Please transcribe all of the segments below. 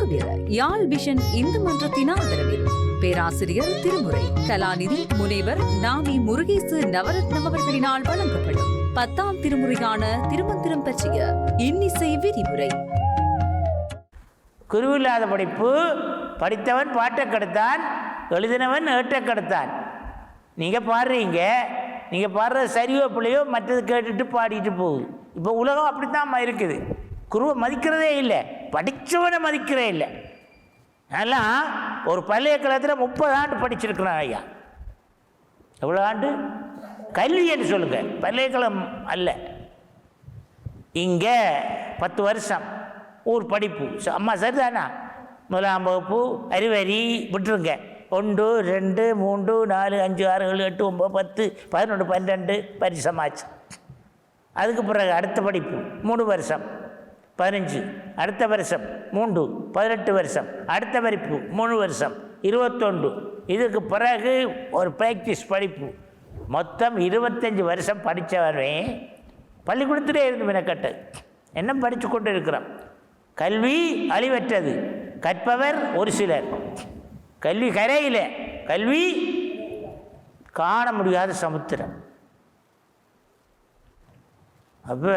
தூக்கவியல் யாழ் vision Hindu மன்றத்தின் ஆதரவில் பேராசிரியர் திருமுறை கலாநிதி முனைவர் நாவி முருகேசு நவரத்னம் அவர்களினால் வழங்கப்படும் 10ஆம் திருமுறையான திருமந்திரம் பற்றிய இன்னிசை விரிவுரை. குருவில்லாத படிப்பு, படித்தவன் பாட்டை கெடுத்தான், எழுதினவன் ஏட்டை கெடுத்தான். நீங்கள் பாடுறீங்க, நீங்கள் பாடுறது சரியோ பிள்ளையோ மற்றது கேட்டுட்டு பாடிட்டு போகுது. இப்போ உலகம் அப்படித்தான் இருக்குது. குருவை மதிக்கிறதே இல்லை, படித்தவனை மதிக்கிறதே இல்லை. அதெல்லாம் ஒரு பல்கலைக்கழகத்தில் 30 ஆண்டு படிச்சிருக்கிறான் ஐயா. எவ்வளோ ஆண்டு கல்வி என்று சொல்லுங்கள், பல்கலைக்கழகம் அல்ல. இங்கே 10 வருஷம் ஊர் படிப்பு. அம்மா சரிதானா? 1ஆம் வகுப்பு அறிவரி விட்டுருங்க. 1 2 3 4 5 6 7 8 9 10 11 12 பரிசமாச்சு. அதுக்கு பிறகு அடுத்த படிப்பு 3 வருஷம் 15, அடுத்த வருஷம் 3 18 வருஷம், அடுத்த படிப்பு 3 வருஷம் 21. இதுக்கு பிறகு ஒரு ப்ராக்டிஸ் படிப்பு. மொத்தம் 25 வருஷம் படித்தவனே பள்ளிக்கூடத்திலே இருந்து மெனக்கட்டு என்ன படித்து கொண்டு இருக்கிறோம். கல்வி அழிவற்றது, கற்பவர் ஒரு சிலர். கல்வி கரையில், கல்வி காண முடியாத சமுத்திரம். அப்போ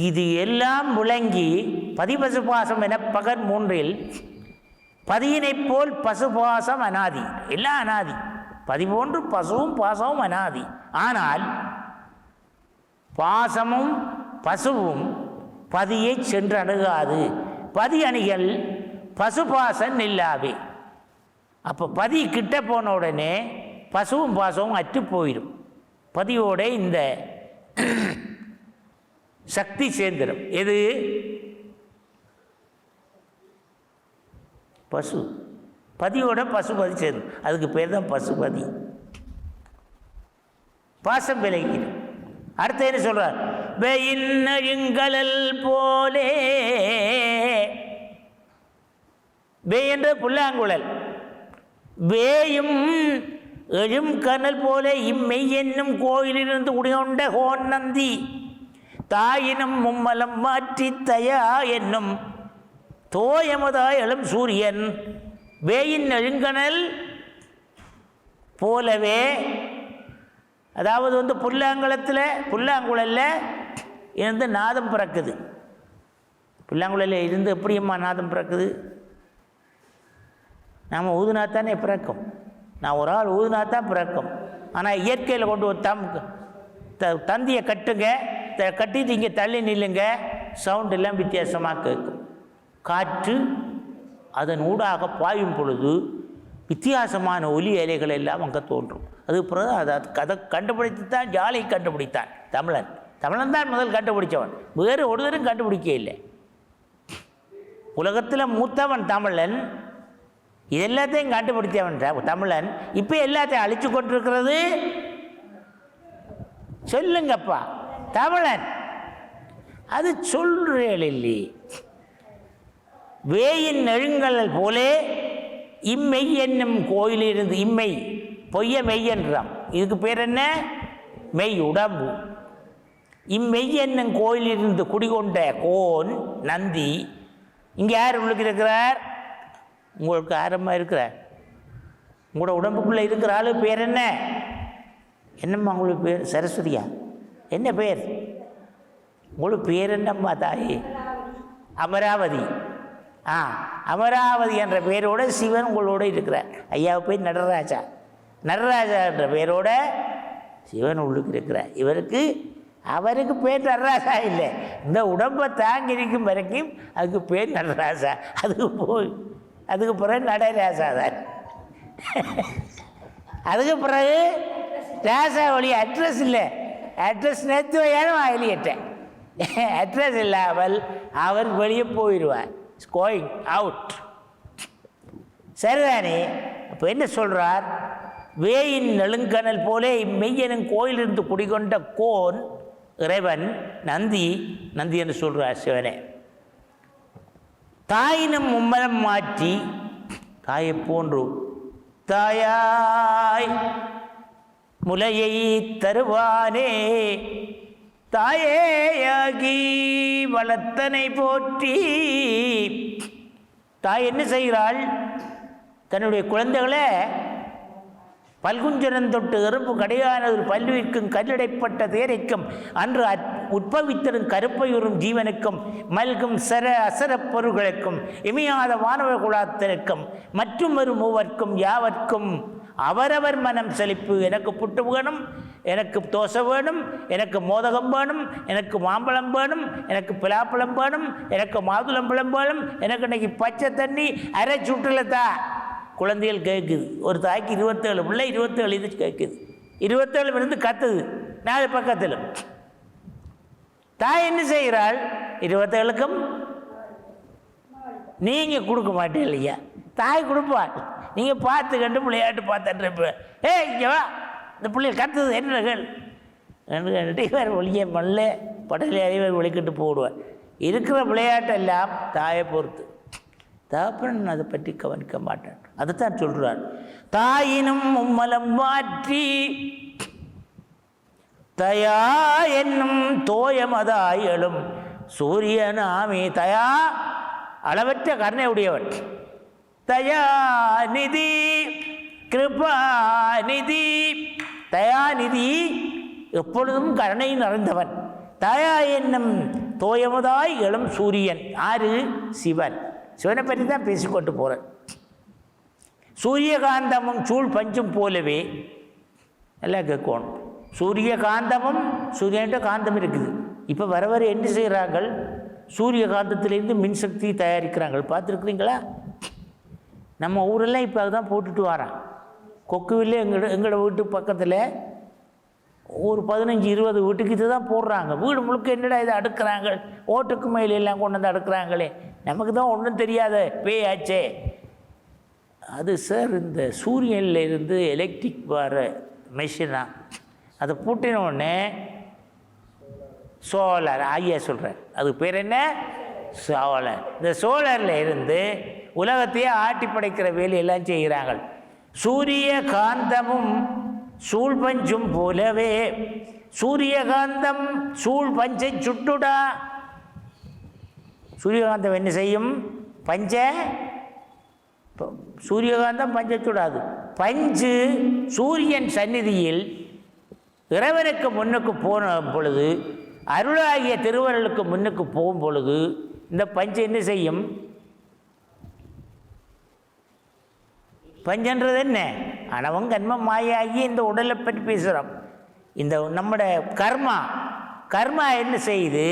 இது எல்லாம் விளங்கி பதிபசுபாசம் என பகர் 3இல் பதியினைப் போல் பசுபாசம் அனாதி. எல்லாம் அனாதி. பதி போன்று பசுவும் பாசமும் அனாதி. ஆனால் பாசமும் பசுவும் பதியை சென்று அணுகாது. பதி அணிகள் பசுபாசம் நில்லாவே. அப்போ பதி கிட்ட போன உடனே பசுவும் பாசமும் அற்று போயிடும். பதியோட இந்த சக்தி சேர்ந்துடும். எது? பசு. பதியோட பசுபதி சேரும். அதுக்கு பேர் தான் பசுபதி. பாசம் விலகிடும். அடுத்த என்ன சொல்றார்? வெயின்னழுங்கலல் போலே. வே என்ற புல்லாங்குழல். வேயும் எழும் கனல் போலே இம்மெய் என்னும் கோயிலிருந்து குடிகொண்ட கோன் நந்தி தாயினும் மும்மலம் மாற்றி தயா என்னும் தோயமதாய் எழும் சூரியன் வேயின் எழுங்கனல் போலவே. அதாவது புல்லாங்குழலில் இருந்து நாதம் பிறக்குது. புல்லாங்குழலில் இருந்து எப்படியம்மா நாதம் பிறக்குது? நாம் ஊதுனாத்தானே பிறக்கும். நான் ஒரு ஆள் ஊதுனாத்தான் பிறக்கும். ஆனால் இயற்கையில் கொண்டு ஒரு தந்தியை கட்டுங்க, கட்டிட்டு இங்கே தள்ளி நில்லுங்க, சவுண்ட் எல்லாம் வித்தியாசமாக கேட்கும். காற்று அதன் ஊடாக பாயும் பொழுது வித்தியாசமான ஒலி அலைகள் எல்லாம் அங்கே தோன்றும். அது பிறகு அதை கண்டுபிடித்து தான் ஜாலை கண்டுபிடித்தான் தமிழன். தமிழன் தான் முதல் கண்டுபிடித்தவன், வேறு ஒருத்தரும் கண்டுபிடிக்க இல்லை. உலகத்தில் மூத்தவன் தமிழன். இது எல்லாத்தையும் கண்டுபிடித்தவன் தமிழன். இப்போ எல்லாத்தையும் அழிச்சு கொண்டிருக்கிறது சொல்லுங்கப்பா தமிழன். அது சொல்றேன் இல்லை. வேயின் நெழுங்கல் போலே இம்மெய் என்னும் கோயிலிருந்து, இம்மெய் பொய்ய மெய் என்றான். இதுக்கு பேர் என்ன? மெய், உடம்பு. இம்மெய் என்னும் கோயிலிருந்து குடிகொண்ட கோன் நந்தி. இங்கே யார் உங்களுக்கு இருக்கிறார்? உங்களுக்கு ஆரம்பமாக இருக்கிறார். உங்களோட உடம்புக்குள்ளே இருக்கிற ஆளு பேர் என்ன? என்னம்மா உங்களுக்கு பேர்? சரஸ்வதியா? என்ன பேர் உங்களுக்கு? பேர் என்னம்மா தாயி? அமராவதி. அமராவதி என்ற பெயரோட சிவன் உங்களோட இருக்கிறார். ஐயாவை போய் நடராஜா என்ற பெயரோட சிவன் உள்ளுக்கு இருக்கிறார். அவருக்கு பேர் நடராஜா இல்லை. இந்த உடம்பை தாங்கி இருக்கும் வரைக்கும் அதுக்கு பேர் நடராஜா. அதுக்கு பிறகு நடராஜா தான். அதுக்கு பிறகு ராசா ஒளி அட்ரஸ் இல்லை. அட்ரஸ் நேற்று வையாலும் வெளியிட்டேன். அட்ரஸ் இல்லாமல் அவர் வெளியே போயிடுவார். Going out. சரிதானே? அப்போ என்ன சொல்கிறார்? வேயின் நெழுங்கனல் போலே மெய்யனும் கோயிலிருந்து குடிகொண்ட கோன் இறைவன் நந்தி என்று சொல்கிறார் சிவனே. தாயினும் மும்மலம் மாற்றி, தாயை போன்று தாயாய் முலையை தருவானே தாயேயாகி வளர்த்தனை போற்றி தாய் என்ன செய்கிறாள்? தன்னுடைய குழந்தைகளை பல்குஞ்சரம் தொட்டு எறும்பு கடையானது பல்விற்கும் கல்லடைப்பட்ட தேரைக்கும் அன்று உட்பவித்தரும் கருப்பையுறும் ஜீவனுக்கும் மல்கும் சர அசர பொருள்களுக்கும் இமையாத வானவ குலாத்திற்கும் மற்றும் ஒரு மூவர்க்கும் யாவர்க்கும் அவரவர் மனம் செழிப்பு. எனக்கு புட்டு வேணும், எனக்கு தோசை வேணும், எனக்கு மோதகம் வேணும், எனக்கு மாம்பழம் வேணும், எனக்கு பிலாப்பழம் வேணும், எனக்கு மாதுளம்பழம் வேணும், எனக்கு இன்னைக்கு பச்சை தண்ணி அரை சுட்டில் தான் குழந்தைகள் கேட்குது. ஒரு தாய்க்கு 27 பிள்ளை, 27 இது கேட்குது, 27 இருந்து கத்துது 4 பக்கத்தில். தாய் என்ன செய்கிறாள்? 27க்கும் நீங்கள் கொடுக்க மாட்டே இல்லையா? தாய் கொடுப்பாள். நீங்கள் பார்த்து கண்டு விளையாட்டு பார்த்துட்டு இங்கே வா, இந்த பிள்ளைகள் கத்துது என்னகள் ரெண்டு இவர் ஒளிய மல்ல படலை அறிவர் ஒழிக்கிட்டு போடுவார். இருக்கிற விளையாட்டெல்லாம் தாயை பொறுத்து. தகப்பன் அதை பற்றி கவனிக்க மாட்டான். அதைத்தான் சொல்கிறார். தாயினும் மும்மலம் மாற்றி தயா என்னும் தோயமதாயலும் சூரியனாமே. தயா அளவற்ற கருணை உடையவன். தயா நிதி கிருபா நிதி. தயாநிதி எப்பொழுதும் கருணை நிறைந்தவன். தயா என்னும் தோயமதாய் எழும் சூரியன். ஆறு? சிவன். சிவனை பற்றி தான் பேசிக்கொண்டு போகிறேன். சூரியகாந்தமும் சூழ் பஞ்சும் போலவே நல்லா கேட்கணும். சூரியகாந்தமும் சூரியன்கிட்ட காந்தம் இருக்குது. இப்போ வர வர என்ன செய்கிறார்கள்? சூரியகாந்தத்திலேருந்து மின்சக்தி தயாரிக்கிறாங்க. பார்த்துருக்குறீங்களா? நம்ம ஊரெல்லாம் இப்போ அதுதான் போட்டுட்டு வரான். கொக்குவில்லை எங்களோட வீட்டு பக்கத்தில் ஒரு 15-20 வீட்டுக்கு இது தான் போடுறாங்க. வீடு முழுக்க என்னடா இதை அடுக்கிறாங்க, ஓட்டுக்கு மேலெல்லாம் கொண்டு வந்து அடுக்கிறாங்களே, நமக்கு தான் ஒன்றும் தெரியாத பேயாச்சே. அது சார் இந்த சூரியனில் இருந்து எலக்ட்ரிக் வர மெஷினா, அதை பூட்டினோடனே சோலார் ஐயா சொல்கிறேன், அதுக்கு பேர் என்ன? சோலார். இந்த சோலாரில் இருந்து உலகத்தையே ஆட்டி படைக்கிற வேலையெல்லாம் செய்கிறாங்க. சூரிய காந்தமும் சூழ் பஞ்சும் போலவே. சூரியகாந்தம் சூழ் பஞ்சை சுட்டுடா. சூரியகாந்தம் என்ன செய்யும்? பஞ்ச. சூரியகாந்தம் பஞ்சை சுடாது. பஞ்சு சூரியன் சந்நிதியில் இறைவனுக்கு முன்னுக்கு போன பொழுது, அருளாகிய திருவருளுக்கு முன்னுக்கு போகும் பொழுது இந்த பஞ்சு என்ன செய்யும்? பஞ்சன்றது என்ன? அனவம் கர்மம் மாயாகி இந்த உடலை பற்றி பேசுகிறோம். இந்த நம்முடைய கர்மா என்ன செய்யுது?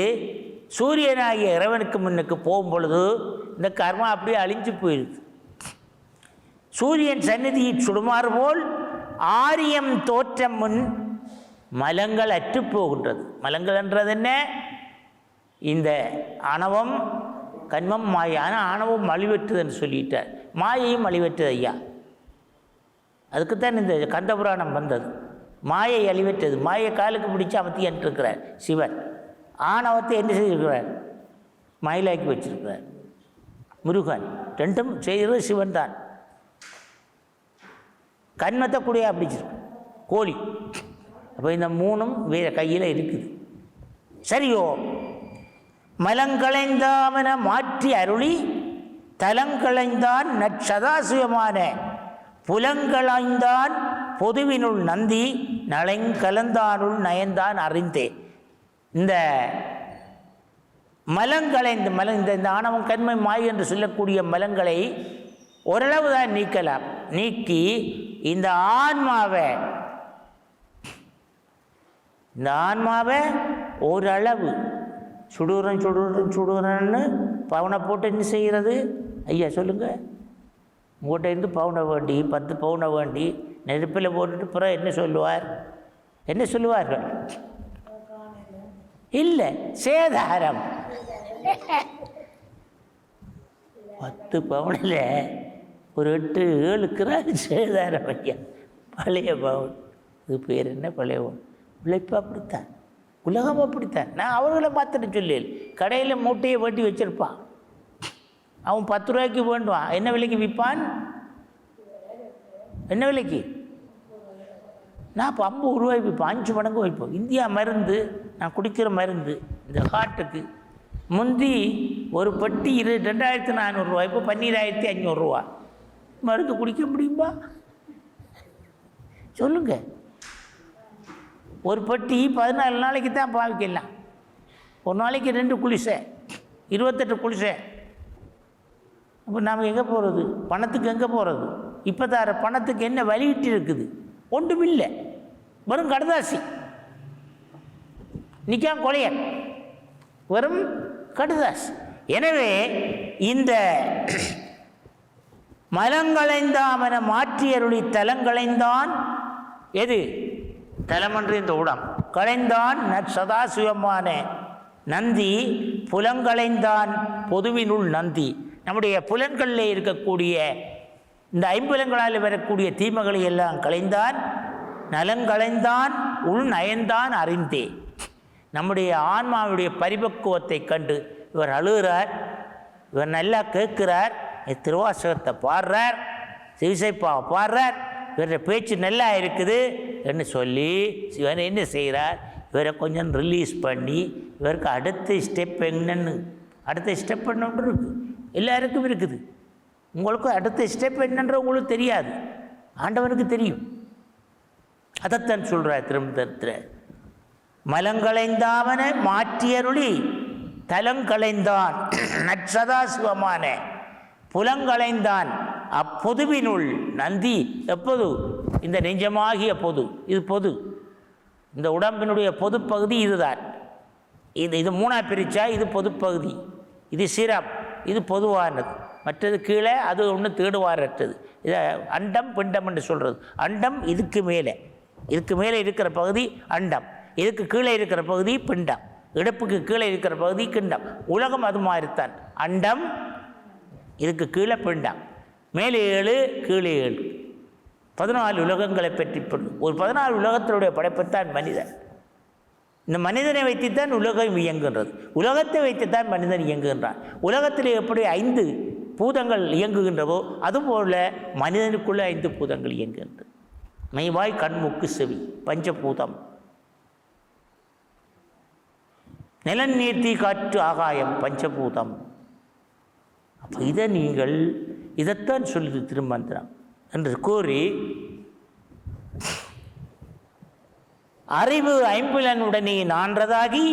சூரியனாகிய இறைவனுக்கு முன்னுக்கு போகும் பொழுது இந்த கர்மா அப்படியே அழிஞ்சு போயிடுது. சூரியன் சந்நிதியை சுடுமாறு போல் ஆரியம் தோற்றம் முன் மலங்கள் அற்று போகின்றது. மலங்கள் என்றது என்ன? இந்த ஆணவம் கண்மம் மாயான ஆணவம் அழிவற்றுதுன்னு சொல்லிட்டார். மாயையும் அழிவற்றது ஐயா. அதுக்குத்தான் இந்த கந்தபுராணம் வந்தது. மாயை அழிவற்றது. மாயை காலுக்கு பிடிச்சி அமர்த்தின்றிருக்கிறார் சிவன். ஆணவத்தை என்ன செய்திருக்கிறார்? மயிலாக்கி வச்சிருக்கிறார் முருகன். ரெண்டும் செய்கிறது சிவன் தான். கண்மத்தை கூடிய பிடிச்சிருக்கு கோழி. அப்போ இந்த மூணும் வேறு கையில் இருக்குது. சரியோ? மலங்களைந்தாமன மாற்றி அருளி தலங்களைந்தான் நற்சதாசிவமான புலங்களைந்தான் பொதுவினுள் நந்தி நலங்கலந்தானுள் நயந்தான் அறிந்தேன். இந்த மலங்களைந்து இந்த ஆணவம் கண்மை மாய் என்று சொல்லக்கூடிய மலங்களை ஓரளவு தான் நீக்கலாம். நீக்கி இந்த ஆன்மாவை ஓரளவு சுடுறன்னு பவுனை போட்டு என்ன செய்கிறது? ஐயா சொல்லுங்கள். உங்கள்கிட்ட இருந்து பவுனை வேண்டி 10 பவுனை வேண்டி நெருப்பில் போட்டுட்டு பிறகு என்ன சொல்லுவார்கள்? இல்லை, சேதாரம். 10 பவுனில் ஒரு 8-7 கிராம் சேதாரம் ஐயா. பழைய பவுன். இது பேர் என்ன? பழைய பவுன். உழைப்பு அப்படித்தான், உலகம் அப்படித்தான். நான் அவர்களை பார்த்துட்டு சொல்லி கடையில் மூட்டையை வெட்டி வச்சுருப்பான். அவன் 10 ரூபாய்க்கு வேண்டுவான். என்ன விலைக்கு விற்பான்? என்ன விலைக்கு? நான் இப்போ 50 ரூபாய்க்கு விற்பேன். 5 மடங்கு வைப்போம். இந்தியா மருந்து, நான் குடிக்கிற மருந்து இந்த ஹார்ட்டுக்கு முந்தி ஒரு பெட்டி 2400 ரூபா, இப்போ 12500 ரூபா. மருந்து குடிக்க முடியுமா சொல்லுங்க? ஒரு பெட்டி 14 நாளைக்கு தான் பாவிக்கலாம். ஒரு நாளைக்கு 2 குளிசை, 28 குளிசை. அப்போ நாம் எங்கே போகிறது? பணத்துக்கு எங்கே போகிறது? இப்போ தர பணத்துக்கு என்ன வலியிட்டு இருக்குது? ஒன்றுமில்லை, வெறும் கடுதாசி. நிற்கான் கொலையன், வெறும் கடுதாசி. எனவே இந்த மலங்களைந்தாமன மாற்றியருளி தலங்களைந்தான், எது தலமன்று இந்த உடம் களைந்தான் சதாசிவமான நந்தி, புலங்களைந்தான் பொதுவினுள் நந்தி. நம்முடைய புலன்களில் இருக்கக்கூடிய இந்த 5 புலன்களால் வரக்கூடிய தீமைகளை எல்லாம் களைந்தான், நலங்களைந்தான், உள் நயந்தான் அறிந்தே. நம்முடைய ஆன்மாவுடைய பரிபக்குவத்தை கண்டு இவர் அழுகிறார், இவர் நல்லா கேட்கிறார், திருவாசகத்தை பாடுறார், சிவசைப்பாவை பாடுறார், இவருடைய பேச்சு நல்லா இருக்குது என்று சொல்லி இவர் என்ன செய்கிறார்? இவரை கொஞ்சம் ரிலீஸ் பண்ணி இவருக்கு அடுத்த ஸ்டெப் என்னன்னு, அடுத்த ஸ்டெப் என்னன்னு இருக்குது, எல்லாருக்கும் இருக்குது. உங்களுக்கு அடுத்த ஸ்டெப் என்னன்ற உங்களுக்கு தெரியாது, ஆண்டவனுக்கு தெரியும். அதைத்தான் சொல்கிறார் திருமந்திரத்தில். மலங்களைந்தாமன மாற்றியருளி தலங்களைந்தான் நற்சதாசிவமான புலங்களைந்தான் அப்பொதுவினுள் நந்தி. எப்போது? இந்த நெஞ்சமாகிய பொது. இது பொது, இந்த உடம்பினுடைய பொது பகுதி இதுதான். இது 3ஆக பிரித்தா இது பொதுப்பகுதி, இது சிரம், இது பொதுவானது, மற்றது கீழே, அது ஒன்று தேடுவாரற்றது. இதை அண்டம் பிண்டம் என்று சொல்கிறது. அண்டம் இதுக்கு மேலே, இதுக்கு மேலே இருக்கிற பகுதி அண்டம், இதுக்கு கீழே இருக்கிற பகுதி பிண்டம், இடுப்புக்கு கீழே இருக்கிற பகுதி கிண்டம். உலகம் அது மாதிரித்தான். அண்டம், இதுக்கு கீழே பிண்டம், மேலே 7 கீழே 7, 14 உலகங்களை பற்றி. ஒரு 14 உலகத்தினுடைய படைப்புத்தான் மனிதன். இந்த மனிதனை வைத்துத்தான் உலகம் இயங்குகின்றது, உலகத்தை வைத்துத்தான் மனிதன் இயங்குகின்றான். உலகத்தில் எப்படி 5 பூதங்கள் இயங்குகின்றதோ அதுபோல மனிதனுக்குள்ளே 5 பூதங்கள் இயங்குகின்றது. மெய்வாய் கண் மூக்கு செவி பஞ்சபூதம், நிலன் நீர் தீ காற்று ஆகாயம் பஞ்சபூதம். அப்போ இதை நீங்கள் இதைத்தான் சொல்லுது திருமந்திரம் என்று கூறி, அறிவு 5புலனுடனே நான்றதாகி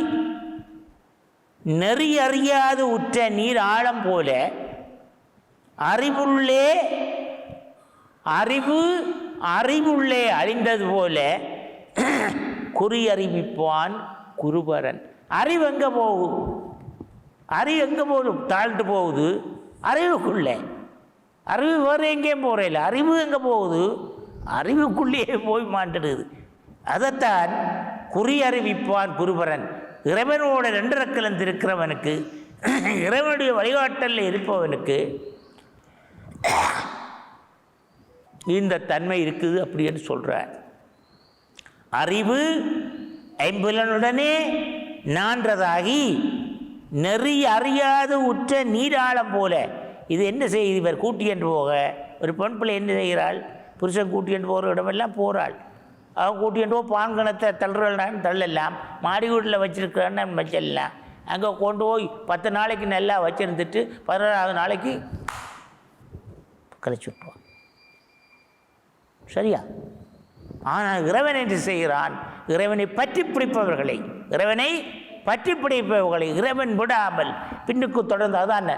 நெறி அறியாது உற்ற நீர் ஆழம் போல அறிவுள்ளே அறிந்தது போல குறி அறிவிப்பான் குருபரன். அறிவு எங்கே போகுது? அறிவு எங்கே போகுது? தாழ்ந்து போகுது அறிவுக்குள்ளே. அறிவு வேறு எங்கேயும் போகிறதில்ல, அறிவு எங்கே போகுது? அறிவுக்குள்ளேயே போய் மாண்டுடுது. அதைத்தான் குறி அறிவிப்பான் குருபரன். இறைவனோட 2 கலந்து இருக்கிறவனுக்கு, இறைவனுடைய வழிகாட்டலில் இருப்பவனுக்கு இந்த தன்மை இருக்குது அப்படின்னு சொல்கிறார். அறிவு 5புலனுடனே நான்றதாகி நெறி அறியாது உற்ற நீராழம் போல. இது என்ன செய்யுது? இவர் கூட்டியன்று போக, ஒரு பெண் பிள்ளை என்ன செய்கிறாள்? புருஷன் கூட்டியன்று போகிற இடமெல்லாம் போகிறாள். அவன் கூட்டியன்று போய் பான்கணத்தை தள்ளுறான்னு தள்ளலாம், மாடி வீட்டில் வச்சுருக்கிறான்னு வச்சிடலாம். அங்கே கொண்டு போய் 10 நாளைக்கு நல்லா வச்சுருந்துட்டு 16வது நாளைக்கு கழிச்சு விட்டுருவான். சரியா? ஆனால் இறைவன் என்று செய்கிறான், இறைவனை பற்றி பிடிப்பவர்களை, இறைவன் விடாமல் பின்னுக்கு தொடர்ந்து. அதான்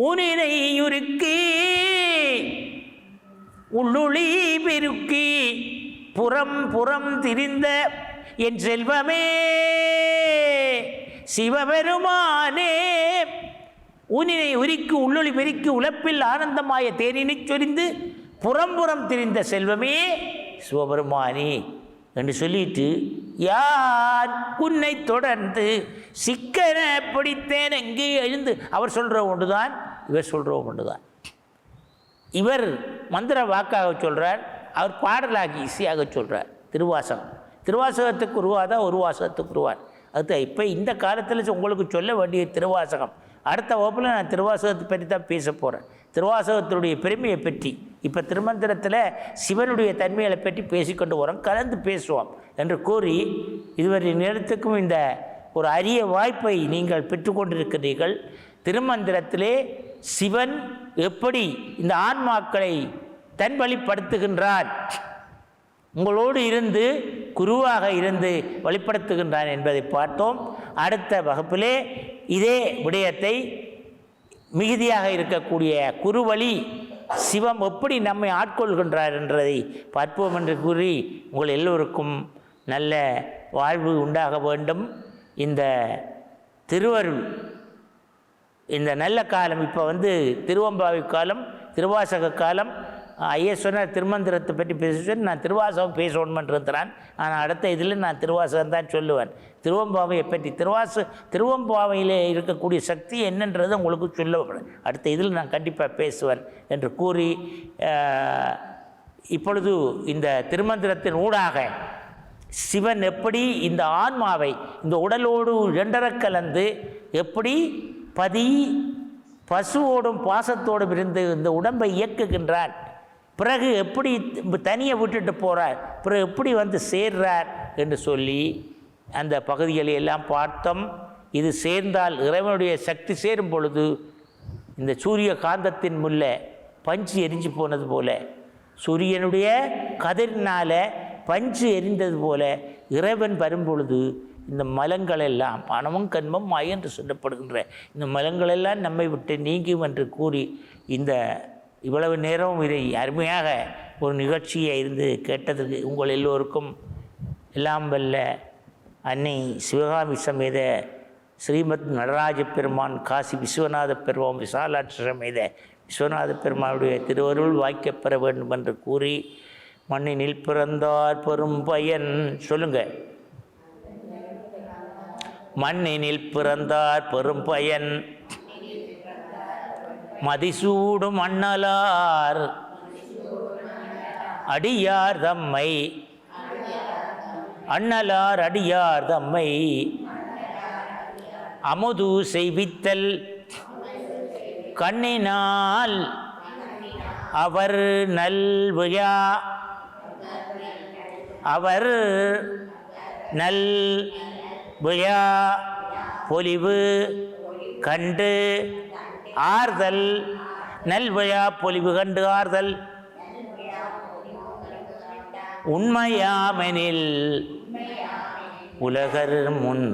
உனினை உருக்கி உள்ளுளி பெருக்கி புறம் திரிந்த என் செல்வமே சிவபெருமானே. உனினை உருக்கி உள்ளொளி பெருக்கி உழப்பில் ஆனந்தமாய தேனினை சொரிந்து புறம் திரிந்த செல்வமே சிவபெருமானே என்று சொல்லிட்டு, யார் உன்னை தொடர்ந்து சிக்கன பிடித்தேன் எங்கே எழுந்து. அவர் சொல்கிற ஒன்று தான், இவர் சொல்கிற ஒன்று தான். இவர் மந்திர வாக்காக சொல்கிறார், அவர் பாடலாகி இசையாக சொல்கிறார். திருவாசகத்துக்கு உருவாதான், ஒரு வாசகத்துக்கு உருவார். அது இப்போ இந்த காலத்தில் உங்களுக்கு சொல்ல வேண்டிய திருவாசகம். அடுத்த வகுப்பில் நான் திருவாசகத்தை பற்றி தான் பேச போகிறேன். திருவாசகத்தினுடைய பெருமையை பற்றி. இப்போ திருமந்திரத்தில் சிவனுடைய தன்மைகளை பற்றி பேசிக்கொண்டு வரோம், கலந்து பேசுவோம் என்று கூறி, இதுவரை நேரத்துக்கும் இந்த ஒரு அரிய வாய்ப்பை நீங்கள் பெற்றுக்கொண்டிருக்கிறீர்கள். திருமந்திரத்திலே சிவன் எப்படி இந்த ஆன்மாக்களை தன்வழிப்படுத்துகின்றான், உங்களோடு இருந்து குருவாக இருந்து வழிப்படுத்துகின்றான் என்பதை பார்த்தோம். அடுத்த வகுப்பிலே இதே விடயத்தை மிகுதியாக இருக்கக்கூடிய குருவழி சிவம் எப்படி நம்மை ஆட்கொள்கின்றார் என்றதை பார்ப்போம் என்று கூறி உங்கள் எல்லோருக்கும் நல்ல வாழ்வு உண்டாக வேண்டும். இந்த திருவருள், இந்த நல்ல காலம், இப்போ திருவம்பாவை காலம், திருவாசக காலம். ஐயா சொன்ன திருமந்திரத்தை பற்றி பேச நான் திருவாசகம் பேசணுமென்று இருக்கிறான். ஆனால் அடுத்த இதில் நான் திருவாசகம் தான் சொல்லுவேன். திருவம்பாவையை பற்றி திருவம்பாவையில் இருக்கக்கூடிய சக்தி என்னன்றது உங்களுக்கு சொல்லப்படும். அடுத்த இதில் நான் கண்டிப்பாக பேசுவேன் என்று கூறி இப்பொழுது இந்த திருமந்திரத்தின் ஊடாக சிவன் எப்படி இந்த ஆன்மாவை இந்த உடலோடு இரண்டர கலந்து எப்படி பசுவோடும் பாசத்தோடும் இருந்து இந்த உடம்பை இயக்குகின்றார், பிறகு எப்படி தனியை விட்டுட்டு போகிறார், பிறகு எப்படி சேர்றார் என்று சொல்லி அந்த பகுதிகளை எல்லாம் பார்த்தோம். இது சேர்ந்தால் இறைவனுடைய சக்தி சேரும் பொழுது இந்த சூரிய காந்தத்தின் முல்ல பஞ்சு எரிஞ்சு போனது போல, சூரியனுடைய கதிரினால் பஞ்சு எரிந்தது போல இறைவன் வரும்பொழுது இந்த மலங்களெல்லாம் பணமும் கண்மம் மாய் என்று சொல்லப்படுகின்ற இந்த மலங்களெல்லாம் நம்மை விட்டு நீங்கும் என்று கூறி இந்த இவ்வளவு நேரம் இதை அருமையாக ஒரு நிகழ்ச்சியை இருந்து கேட்டதுக்கு உங்கள் எல்லோருக்கும் எல்லாம் வல்ல அன்னை சிவகாமி சமேத ஸ்ரீமத் நடராஜ பெருமான், காசி விஸ்வநாத பெருமான், விசாலாட்சி சமேத விஸ்வநாத பெருமானுடைய திருவருள் வாய்க்கப்பெற வேண்டும் என்று கூறி, மண்ணினில் பிறந்தார் பெரும் பயன் சொல்லுங்க, மண்ணினில் பிறந்தார் பெரும் பயன் மதிசூடும் அண்ணலார் அடியார் தம்மை, அண்ணலார் அடியார் தம்மை அமுது செய்வித்தல் கண்ணினால் அவர் நல்வியா, அவர் நல்வியா பொலிவு கண்டு ஆறுதல், நல்வியா பொலிவு கண்டு ஆறுதல் உண்மையாமெனில் உலகர் முன்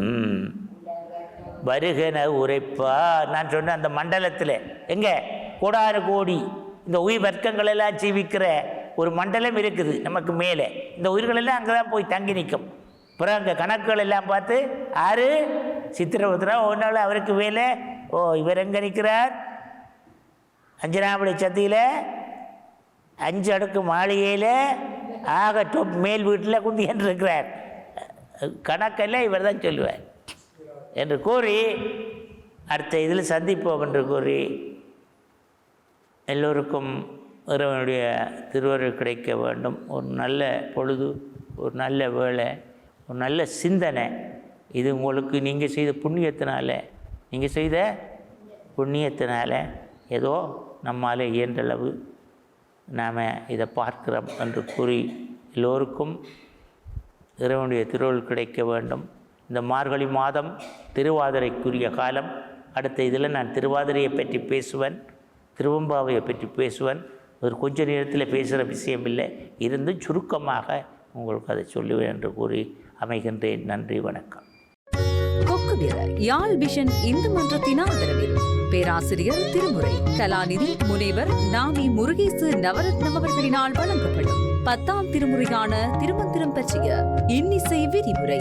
வருகன உரைப்பா. நான் சொன்ன அந்த மண்டலத்தில் எங்கே கோடான கோடி இந்த உயிர் வர்க்கங்கள் எல்லாம் ஜீவிக்கிற ஒரு மண்டலம் இருக்குது நமக்கு மேலே. இந்த உயிர்களெல்லாம் அங்கே தான் போய் தங்கி நிற்கும். அப்புறம் அங்கே கணக்குகள் எல்லாம் பார்த்து ஆறு சித்திரபுத்திரா ஒரு நாள் அவருக்கு வேலை, ஓ இவர் எங்கே நிற்கிறார், அஞ்சனாபடி சத்தியில் 5 அடுக்கு மாளிகையில் ஆக டொப் மேல் வீட்டில் குந்தியன் இருக்கிறார், கணக்கெல்லாம் இவர் தான் சொல்லுவார் என்று கூறி அடுத்த இதில் சந்திப்போம் என்று கூறி எல்லோருக்கும் இறைவனுடைய திருவருள் கிடைக்க வேண்டும். ஒரு நல்ல பொழுது, ஒரு நல்ல வேலை, ஒரு நல்ல சிந்தனை. இது உங்களுக்கு நீங்கள் செய்த புண்ணியத்தினால ஏதோ நம்மால் இயன்றளவு நாம் இதை பார்க்கிறோம் என்று கூறி எல்லோருக்கும் இறைவனுடைய திருவருள் கிடைக்க வேண்டும். இந்த மார்கழி மாதம் திருவாதிரைக்குரிய காலம். அடுத்த இதில் நான் திருவாதிரையை பற்றி பேசுவேன், திருவம்பாவையை பற்றி பேசுவேன். ஒரு கொஞ்ச நேரத்தில் பேசுகிற விஷயம் இல்லை, இருந்து சுருக்கமாக உங்களுக்கு அதை சொல்லுவேன் என்று கூறி அமைகின்றேன். நன்றி, வணக்கம். கொக்குவிர யாழ் விஷன் இந்து மன்றத்தின் ஆதரவில் பேராசிரியர் திருமுறை கலாநிதி முனைவர் நாமி முருகேசு நவரத்னம் அவர்களினால் வழங்கப்படும் 10ஆம் திருமுறையான திருமந்திரம் பற்றிய இன்னிசை விரிவுரை.